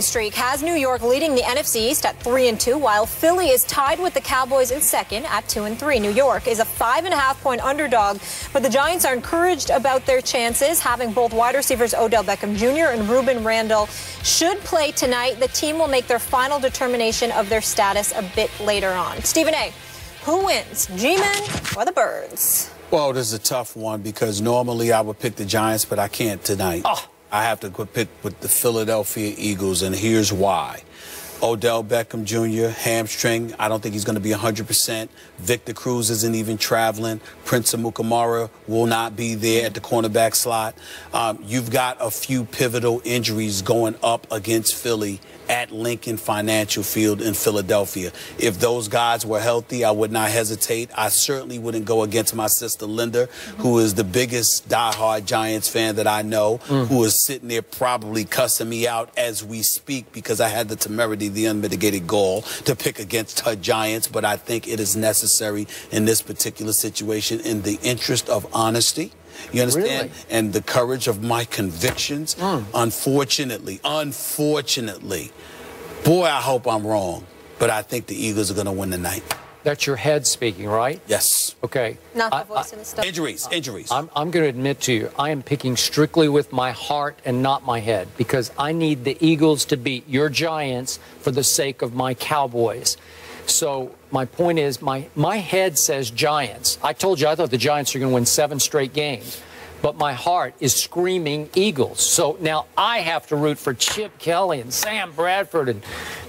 Streak has New York leading the NFC East at 3-2, while Philly is tied with the Cowboys in second at 2-3. New York is a 5.5-point underdog, but the Giants are encouraged about their chances, having both wide receivers Odell Beckham Jr. and Ruben Randle should play tonight. The team will make their final determination of their status a bit later on. Stephen A., who wins, G-Men or the Birds? Well, this is a tough one because normally I would pick the Giants, but I can't tonight. I have to pick with the Philadelphia Eagles, and here's why. Odell Beckham Jr., hamstring. I don't think he's going to be 100%. Victor Cruz isn't even traveling. Prince Amukamara will not be there at the cornerback slot. You've got a few pivotal injuries going up against Philly at Lincoln Financial Field in Philadelphia. If those guys were healthy, I would not hesitate. I certainly wouldn't go against my sister Linda, who is the biggest diehard Giants fan that I know, who is sitting there probably cussing me out as we speak because I had the temerity, the unmitigated gall to pick against her Giants. But I think it is necessary in this particular situation in the interest of honesty. You understand? Really? And the courage of my convictions. Unfortunately, boy, I hope I'm wrong, but I think the Eagles are going to win tonight. That's your head speaking, right? Yes. Okay. Not the voice and the stuff. Injuries. I'm going to admit to you, I am picking strictly with my heart and not my head because I need the Eagles to beat your Giants for the sake of my Cowboys. So my point is, my head says Giants. I told you I thought the Giants are going to win 7 straight games. But my heart is screaming Eagles. So now I have to root for Chip Kelly and Sam Bradford and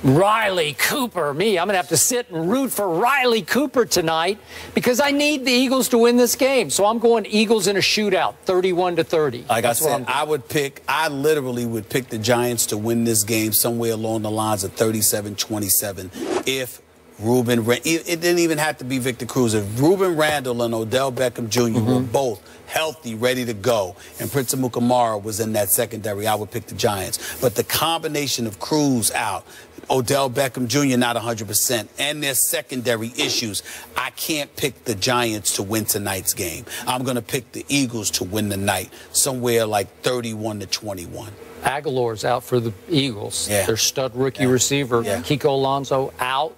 Riley Cooper. I'm going to have to sit and root for Riley Cooper tonight because I need the Eagles to win this game. So I'm going Eagles in a shootout, 31-30. Like I said, I literally would pick the Giants to win this game somewhere along the lines of 37-27 if it didn't even have to be Victor Cruz. If Ruben Randle and Odell Beckham Jr. were both healthy, ready to go, and Prince Amukamara was in that secondary, I would pick the Giants. But the combination of Cruz out, Odell Beckham Jr. not 100%, and their secondary issues, I can't pick the Giants to win tonight's game. I'm going to pick the Eagles to win the night, somewhere like 31-21. Aguilar's out for the Eagles. Their stud rookie receiver, Kiko Alonso, out.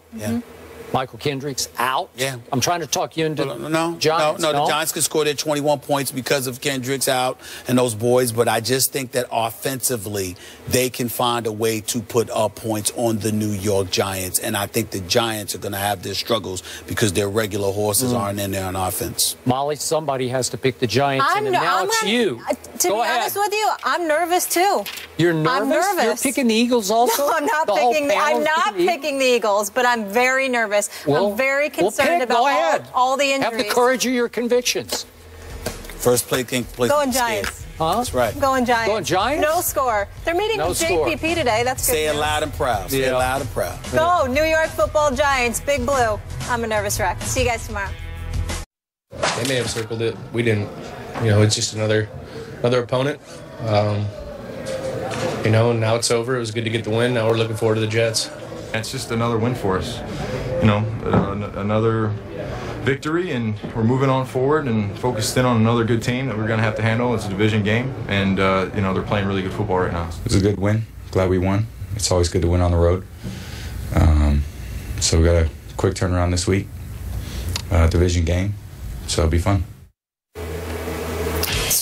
Michael Kendricks out. I'm trying to talk you into Giants. No, the Giants could score their 21 points because of Kendricks out and those boys, but I just think that offensively they can find a way to put up points on the New York Giants, and I think the Giants are going to have their struggles because their regular horses aren't in there on offense. Molly, somebody has to pick the Giants, and now it's you. To be honest with you, I'm nervous too. You're nervous? I'm nervous. You're picking the Eagles also? No, I'm not picking the Eagles, but I'm very nervous. I'm very concerned about all the injuries. Have the courage of your convictions. First play king. Going Giants. Huh? That's right. Going Giants. Going Giants? No score. They're meeting with JPP today. That's good. Say it loud and proud. Say it loud and proud. Go, New York Football Giants. Big Blue. I'm a nervous wreck. See you guys tomorrow. They may have circled it. We didn't. You know, it's just another opponent. You know, now it's over. It was good to get the win. Now we're looking forward to the Jets. It's just another win for us. You know, another victory, and we're moving on forward and focused in on another good team that we're going to have to handle. It's a division game, and you know, they're playing really good football right now. It was a good win. Glad we won. It's always good to win on the road. So we got a quick turnaround this week, division game, so it'll be fun.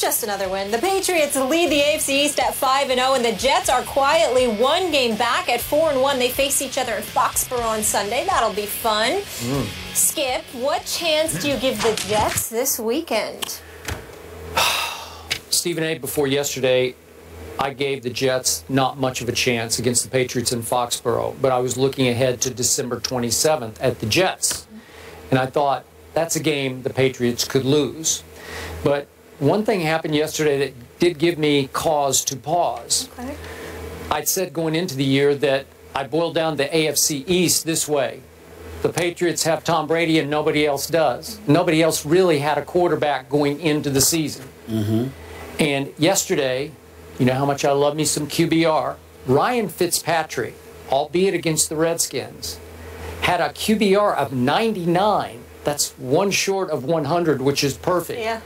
Just another win. The Patriots lead the AFC East at 5-0, and the Jets are quietly 1 game back at 4-1. They face each other in Foxborough on Sunday. That'll be fun. Skip, what chance do you give the Jets this weekend? Stephen A., before yesterday, I gave the Jets not much of a chance against the Patriots in Foxborough, but I was looking ahead to December 27th at the Jets, and I thought that's a game the Patriots could lose. But one thing happened yesterday that did give me cause to pause. I'd said going into the year that I boiled down the AFC East this way. The Patriots have Tom Brady and nobody else does. Nobody else really had a quarterback going into the season. And yesterday, you know how much I love me some QBR. Ryan Fitzpatrick, albeit against the Redskins, had a QBR of 99. That's 1 short of 100, which is perfect.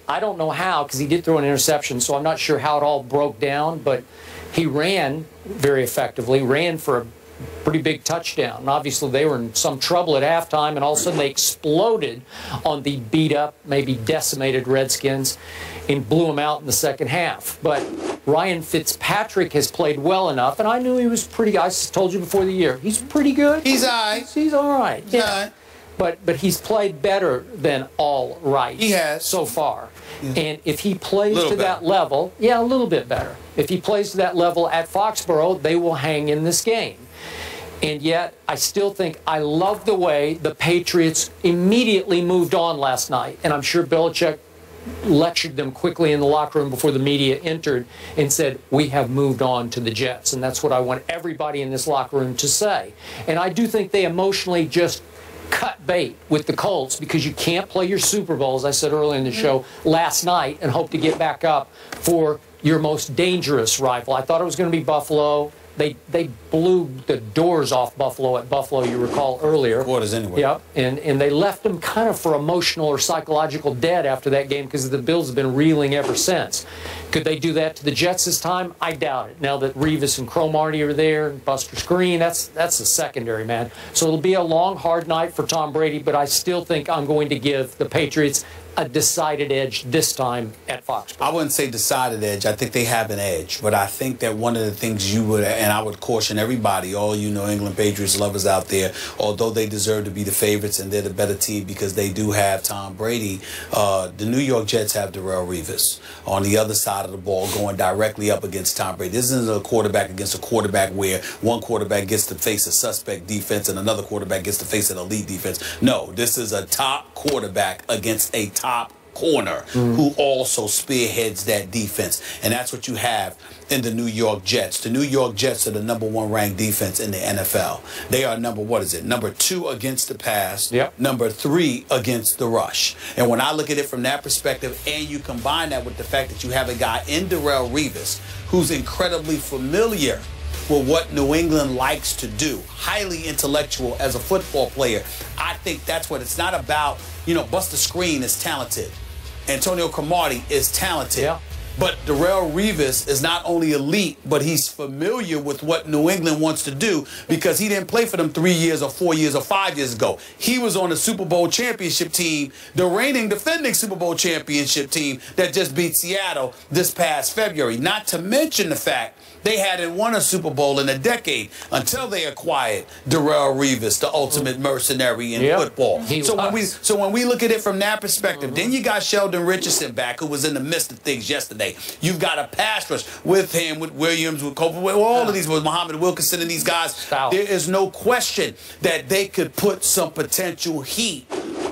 I don't know how, because he did throw an interception, so I'm not sure how it all broke down, but He ran very effectively, ran for a pretty big touchdown. And obviously, they were in some trouble at halftime, and all of a sudden they exploded on the beat-up, maybe decimated Redskins and blew them out in the second half. But Ryan Fitzpatrick has played well enough, and I knew he was pretty. I told you before the year, he's pretty good. He's all right. He's all right. He's all right. But he's played better than all right. He has so far. Yeah. And if he plays to that level, a little bit better. If he plays to that level at Foxborough, they will hang in this game. And yet, I still think I love the way the Patriots immediately moved on last night. And I'm sure Belichick lectured them quickly in the locker room before the media entered and said, we have moved on to the Jets. And that's what I want everybody in this locker room to say. And I do think they emotionally just cut bait with the Colts, because you can't play your Super Bowl, as I said earlier in the show, last night and hope to get back up for your most dangerous rival. I thought it was going to be Buffalo. They blew the doors off Buffalo at Buffalo, you recall earlier. Quarters anyway. Yep, and they left them kind of for emotional or psychological dead after that game, because the Bills have been reeling ever since. Could they do that to the Jets this time? I doubt it. Now that Revis and Cromartie are there, and Buster Screen, that's a secondary, man. So it'll be a long, hard night for Tom Brady, but I still think I'm going to give the Patriots a decided edge this time at Foxborough. I wouldn't say decided edge. I think they have an edge. But I think that one of the things you would, and I would caution everybody, all you New England Patriots lovers out there, although they deserve to be the favorites and they're the better team because they do have Tom Brady, the New York Jets have Darrelle Revis on the other side of the ball going directly up against Tom Brady. This isn't a quarterback against a quarterback where one quarterback gets to face a suspect defense and another quarterback gets to face an elite defense. No, this is a top quarterback against a top corner who also spearheads that defense. And that's what you have in the New York Jets. The New York Jets are the #1 ranked defense in the NFL. They are number 2 against the pass, number 3 against the rush. And when I look at it from that perspective, and you combine that with the fact that you have a guy in Darrelle Revis who's incredibly familiar with what New England likes to do, highly intellectual as a football player, I think that's what it's not about. You know, Buster Screen is talented. Antonio Cromartie is talented. Yeah. But Darrelle Revis is not only elite, but he's familiar with what New England wants to do because he didn't play for them 3 years or 4 years or 5 years ago. He was on the Super Bowl championship team, the reigning defending Super Bowl championship team that just beat Seattle this past February. Not to mention the fact they hadn't won a Super Bowl in a decade until they acquired Darrelle Revis, the ultimate mercenary in football. So when we look at it from that perspective, then you got Sheldon Richardson back, who was in the midst of things yesterday. You've got a pass rush with him, with Williams, with Copeland, with all of these, with Muhammad Wilkerson and these guys. There is no question that they could put some potential heat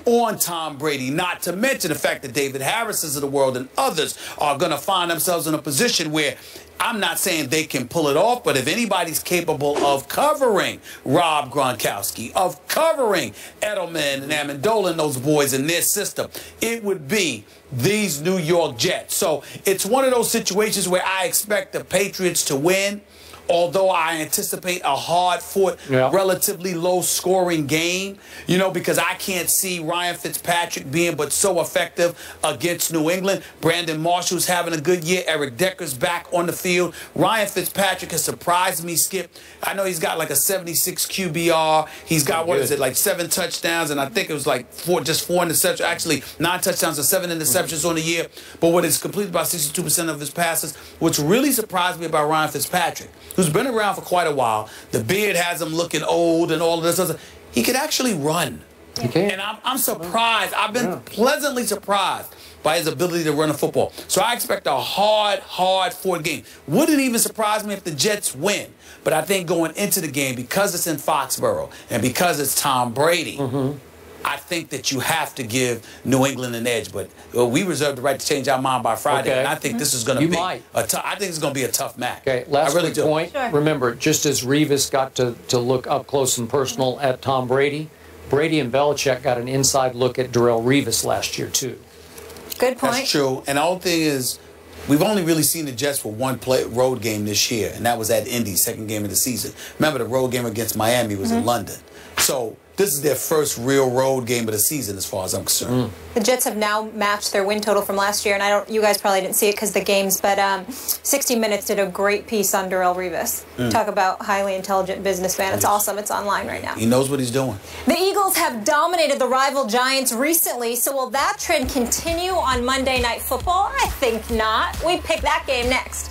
on Tom Brady, not to mention the fact that David Harris's of the world and others are going to find themselves in a position where I'm not saying they can pull it off, but if anybody's capable of covering Rob Gronkowski, of covering Edelman and Amendola and those boys in their system, it would be these New York Jets. So it's one of those situations where I expect the Patriots to win, although I anticipate a hard-fought, relatively low-scoring game, you know, because I can't see Ryan Fitzpatrick being but so effective against New England. Brandon Marshall's having a good year. Eric Decker's back on the field. Ryan Fitzpatrick has surprised me, Skip. I know he's got like a 76 QBR. He's got, what is it, like 7 touchdowns, and I think it was like 4 interceptions. Actually, 9 touchdowns and 7 interceptions on the year. But what is completed about 62% of his passes, which really surprised me about Ryan Fitzpatrick, who's been around for quite a while. The beard has him looking old and all of this other. He could actually run. He can. And I'm surprised. I've been pleasantly surprised by his ability to run a football. So I expect a hard-fought game. Wouldn't even surprise me if the Jets win. But I think going into the game, because it's in Foxborough and because it's Tom Brady, I think that you have to give New England an edge, but we reserve the right to change our mind by Friday, and I think this is going to be I think it's going to be a tough match. Okay, last point. Sure. Remember, just as Revis got to look up close and personal at Tom Brady, Brady and Belichick got an inside look at Darrelle Revis last year, too. Good point. That's true, and the whole thing is, we've only really seen the Jets for one road game this year, and that was at Indy, second game of the season. Remember, the road game against Miami was in London. So This is their first real road game of the season, as far as I'm concerned. The Jets have now matched their win total from last year, and you guys probably didn't see it because the games, but 60 Minutes did a great piece on Darrelle Revis. Talk about highly intelligent businessman. It's awesome. It's online right now. He knows what he's doing. The Eagles have dominated the rival Giants recently, so will that trend continue on Monday Night Football? I think not. We pick that game next.